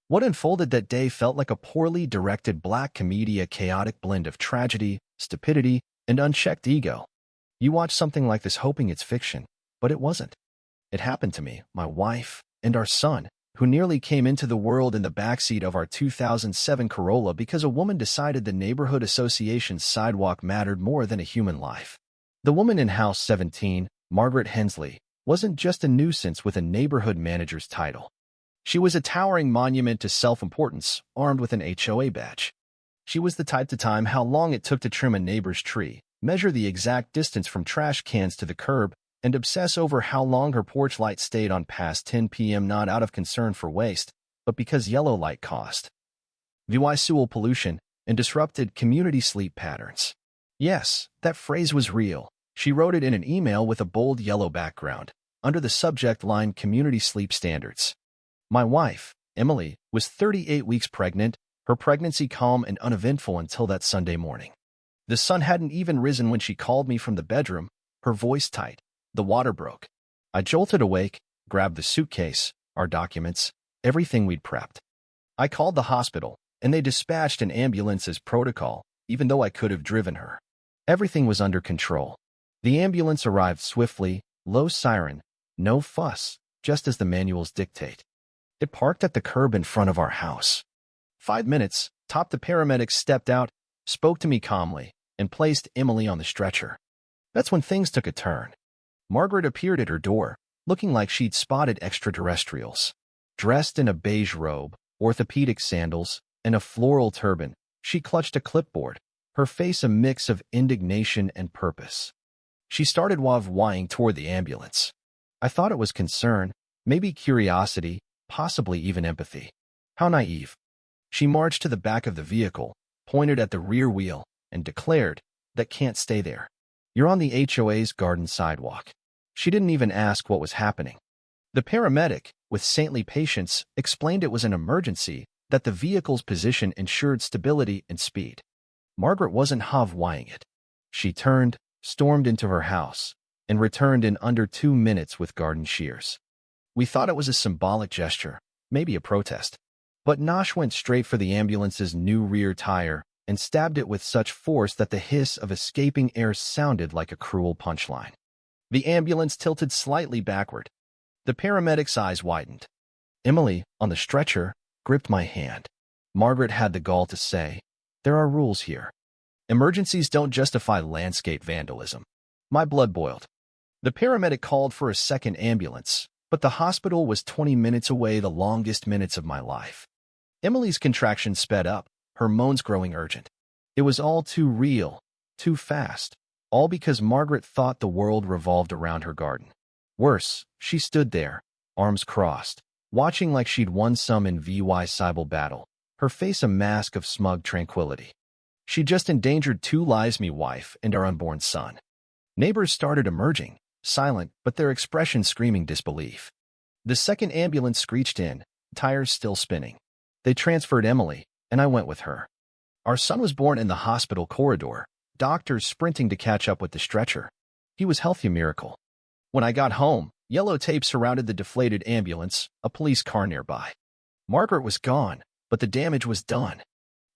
What unfolded that day felt like a poorly directed black comedy, a chaotic blend of tragedy, stupidity, and unchecked ego. You watch something like this hoping it's fiction, but it wasn't. It happened to me, my wife, and our son, who nearly came into the world in the backseat of our 2007 Corolla because a woman decided the neighborhood association's sidewalk mattered more than a human life. The woman in House 17, Margaret Hensley, wasn't just a nuisance with a neighborhood manager's title. She was a towering monument to self-importance, armed with an HOA badge. She was the type to time how long it took to trim a neighbor's tree, measure the exact distance from trash cans to the curb, and obsess over how long her porch light stayed on past 10 p.m. not out of concern for waste, but because yellow light caused visual pollution and disrupted community sleep patterns. Yes, that phrase was real. She wrote it in an email with a bold yellow background, under the subject line Community Sleep Standards. My wife, Emily, was 38 weeks pregnant, her pregnancy calm and uneventful until that Sunday morning. The sun hadn't even risen when she called me from the bedroom, her voice tight. The water broke. I jolted awake, grabbed the suitcase, our documents, everything we'd prepped. I called the hospital, and they dispatched an ambulance as protocol, even though I could have driven her. Everything was under control. The ambulance arrived swiftly, low siren, no fuss, just as the manuals dictate. It parked at the curb in front of our house. 5 minutes, the paramedics stepped out, spoke to me calmly, and placed Emily on the stretcher. That's when things took a turn. Margaret appeared at her door, looking like she'd spotted extraterrestrials. Dressed in a beige robe, orthopedic sandals, and a floral turban, she clutched a clipboard, her face a mix of indignation and purpose. She started waving toward the ambulance. I thought it was concern, maybe curiosity, possibly even empathy. How naive. She marched to the back of the vehicle, pointed at the rear wheel, and declared, "That can't stay there. You're on the HOA's garden sidewalk." She didn't even ask what was happening. The paramedic, with saintly patience, explained it was an emergency, that the vehicle's position ensured stability and speed. Margaret wasn't waving it. She turned, stormed into her house, and returned in under 2 minutes with garden shears. We thought it was a symbolic gesture, maybe a protest. But Nosh went straight for the ambulance's new rear tire and stabbed it with such force that the hiss of escaping air sounded like a cruel punchline. The ambulance tilted slightly backward. The paramedic's eyes widened. Emily, on the stretcher, gripped my hand. Margaret had the gall to say, "There are rules here. Emergencies don't justify landscape vandalism." My blood boiled. The paramedic called for a second ambulance, but the hospital was 20 minutes away, the longest minutes of my life. Emily's contractions sped up, her moans growing urgent. It was all too real, too fast, all because Margaret thought the world revolved around her garden. Worse, she stood there, arms crossed, watching like she'd won some invisible battle, her face a mask of smug tranquility. She just endangered 2 lives, me wife and our unborn son. Neighbors started emerging, silent, but their expressions screaming disbelief. The second ambulance screeched in, tires still spinning. They transferred Emily, and I went with her. Our son was born in the hospital corridor, doctors sprinting to catch up with the stretcher. He was healthy, a miracle. When I got home, yellow tape surrounded the deflated ambulance, a police car nearby. Margaret was gone, but the damage was done.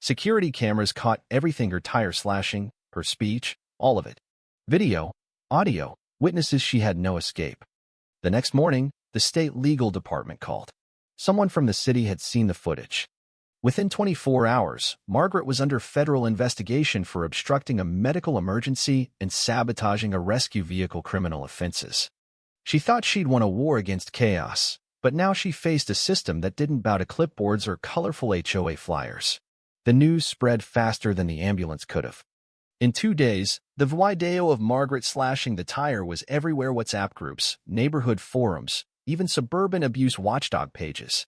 Security cameras caught everything, her tire slashing, her speech, all of it. Video, audio, witnesses. She had no escape. The next morning, the state legal department called. Someone from the city had seen the footage. Within 24 hours, Margaret was under federal investigation for obstructing a medical emergency and sabotaging a rescue vehicle, criminal offenses. She thought she'd won a war against chaos, but now she faced a system that didn't bow to clipboards or colorful HOA flyers. The news spread faster than the ambulance could have. In 2 days, the video of Margaret slashing the tire was everywhere: WhatsApp groups, neighborhood forums, even suburban abuse watchdog pages.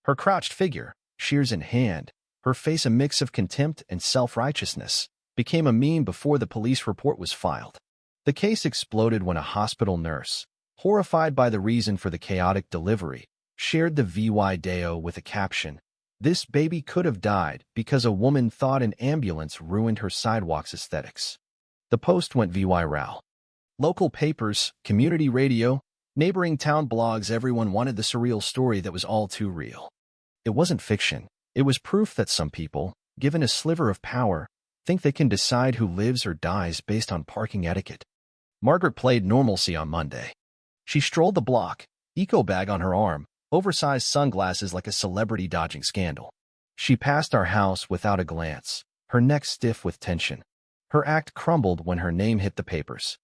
Her crouched figure, shears in hand, her face a mix of contempt and self-righteousness, became a meme before the police report was filed. The case exploded when a hospital nurse, horrified by the reason for the chaotic delivery, shared the video with a caption, "This baby could have died because a woman thought an ambulance ruined her sidewalk's aesthetics." The post went viral. Local papers, community radio, neighboring town blogs, everyone wanted the surreal story that was all too real. It wasn't fiction. It was proof that some people, given a sliver of power, think they can decide who lives or dies based on parking etiquette. Margaret played normalcy on Monday. She strolled the block, eco bag on her arm, oversized sunglasses like a celebrity dodging scandal. She passed our house without a glance, her neck stiff with tension. Her act crumbled when her name hit the papers.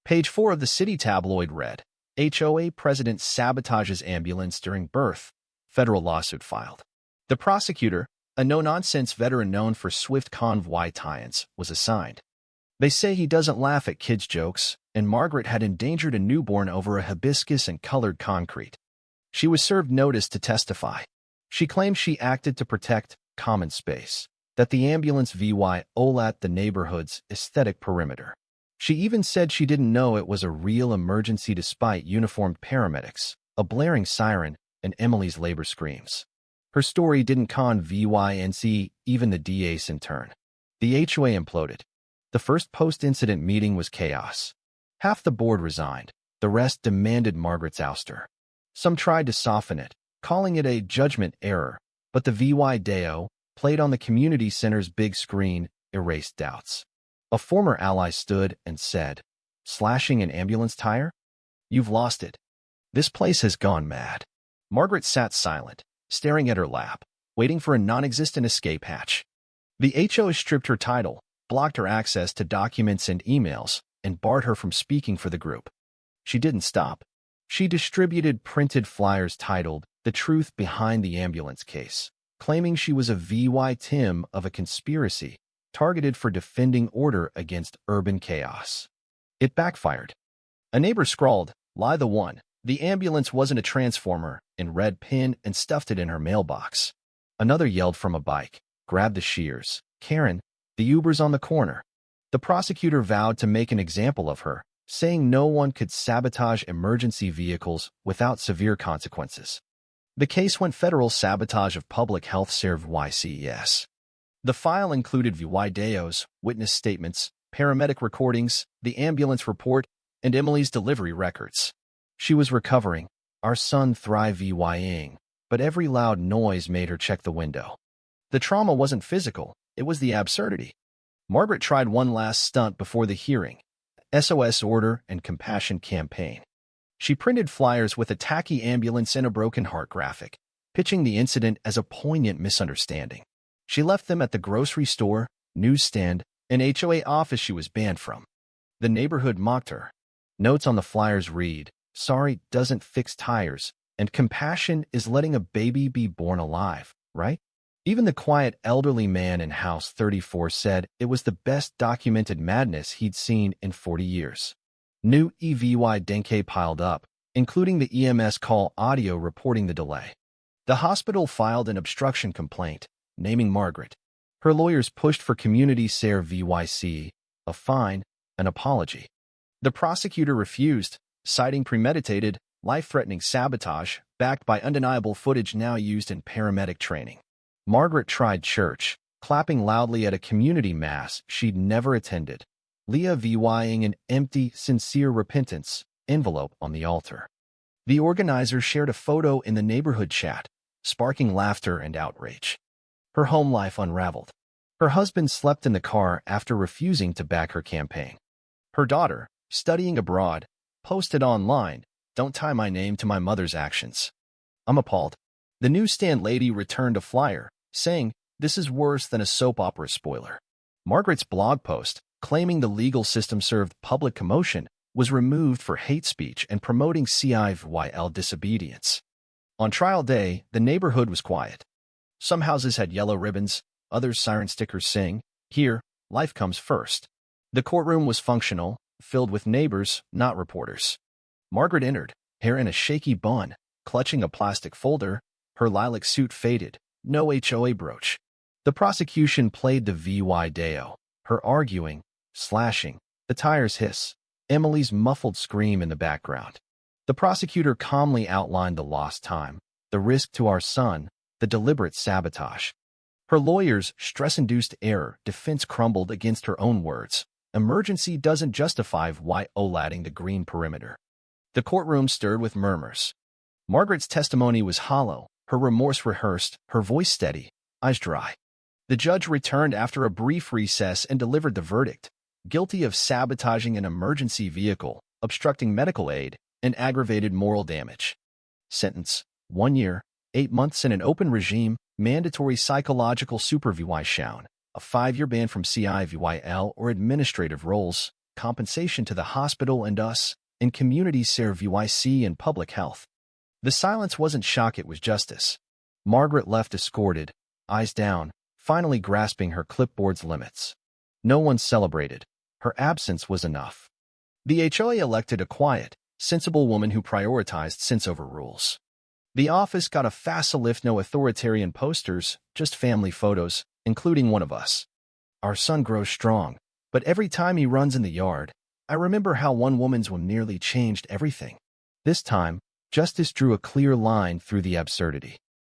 Page 4 of the city tabloid read, HOA president sabotages ambulance during birth, federal lawsuit filed. The prosecutor, a no-nonsense veteran known for swift convoy tie-ins, was assigned. They say he doesn't laugh at kids' jokes, and Margaret had endangered a newborn over a hibiscus and colored concrete. She was served notice to testify. She claimed she acted to protect common space, that the ambulance violated the neighborhood's aesthetic perimeter. She even said she didn't know it was a real emergency despite uniformed paramedics, a blaring siren, and Emily's labor screams. Her story didn't convince even the DA's in turn. The HOA imploded. The first post-incident meeting was chaos. Half the board resigned. The rest demanded Margaret's ouster. Some tried to soften it, calling it a judgment error, but the video, played on the community center's big screen, erased doubts. A former ally stood and said, "Slashing an ambulance tire? You've lost it. This place has gone mad." Margaret sat silent, staring at her lap, waiting for a non-existent escape hatch. The HOA stripped her title, blocked her access to documents and emails, and barred her from speaking for the group. She didn't stop. She distributed printed flyers titled, "The Truth Behind the Ambulance Case," claiming she was a victim of a conspiracy targeted for defending order against urban chaos. It backfired. A neighbor scrawled, "Lie the one. The ambulance wasn't a transformer," in red pen and stuffed it in her mailbox. Another yelled from a bike, "Grab the shears. Karen, the Uber's on the corner." The prosecutor vowed to make an example of her, saying no one could sabotage emergency vehicles without severe consequences. The case went federal sabotage of public health services. The file included videos, witness statements, paramedic recordings, the ambulance report, and Emily's delivery records. She was recovering, our son thriving, but every loud noise made her check the window. The trauma wasn't physical, it was the absurdity. Margaret tried one last stunt before the hearing, SOS order and compassion campaign. She printed flyers with a tacky ambulance and a broken heart graphic, pitching the incident as a poignant misunderstanding. She left them at the grocery store, newsstand, and HOA office she was banned from. The neighborhood mocked her. Notes on the flyers read, "Sorry doesn't fix tires, and compassion is letting a baby be born alive, right?" Even the quiet elderly man in House 34 said it was the best documented madness he'd seen in 40 years. New evidence piled up, including the EMS call audio reporting the delay. The hospital filed an obstruction complaint, naming Margaret. Her lawyers pushed for community service, a fine, an apology. The prosecutor refused, citing premeditated, life-threatening sabotage backed by undeniable footage now used in paramedic training. Margaret tried church, clapping loudly at a community mass she'd never attended, leaving an empty, sincere repentance envelope on the altar. The organizers shared a photo in the neighborhood chat, sparking laughter and outrage. Her home life unraveled. Her husband slept in the car after refusing to back her campaign. Her daughter, studying abroad, posted online, "Don't tie my name to my mother's actions." I'm appalled. The newsstand lady returned a flyer, saying, "This is worse than a soap opera spoiler." Margaret's blog post, claiming the legal system served public commotion, was removed for hate speech and promoting civil disobedience. On trial day, the neighborhood was quiet. Some houses had yellow ribbons, others siren stickers saying, "Here, life comes first." The courtroom was functional, filled with neighbors, not reporters. Margaret entered, hair in a shaky bun, clutching a plastic folder, her lilac suit faded, no HOA brooch. The prosecution played the video, her arguing, slashing, the tires hiss, Emily's muffled scream in the background. The prosecutor calmly outlined the lost time, the risk to our son, the deliberate sabotage. Her lawyer's stress-induced error defense crumbled against her own words. Emergency doesn't justify violating the green perimeter. The courtroom stirred with murmurs. Margaret's testimony was hollow, her remorse rehearsed, her voice steady, eyes dry. The judge returned after a brief recess and delivered the verdict: guilty of sabotaging an emergency vehicle, obstructing medical aid, and aggravated moral damage. Sentence: 1 year, 8 months in an open regime, mandatory psychological supervision, a 5-year ban from CIVYL or administrative roles, compensation to the hospital and us, and community service and public health. The silence wasn't shock, it was justice. Margaret left escorted, eyes down, finally grasping her clipboard's limits. No one celebrated. Her absence was enough. The HOA elected a quiet, sensible woman who prioritized sense over rules. The office got a facelift, no authoritarian posters, just family photos, including one of us. Our son grows strong, but every time he runs in the yard, I remember how one woman's whim nearly changed everything. This time, justice drew a clear line through the absurdity.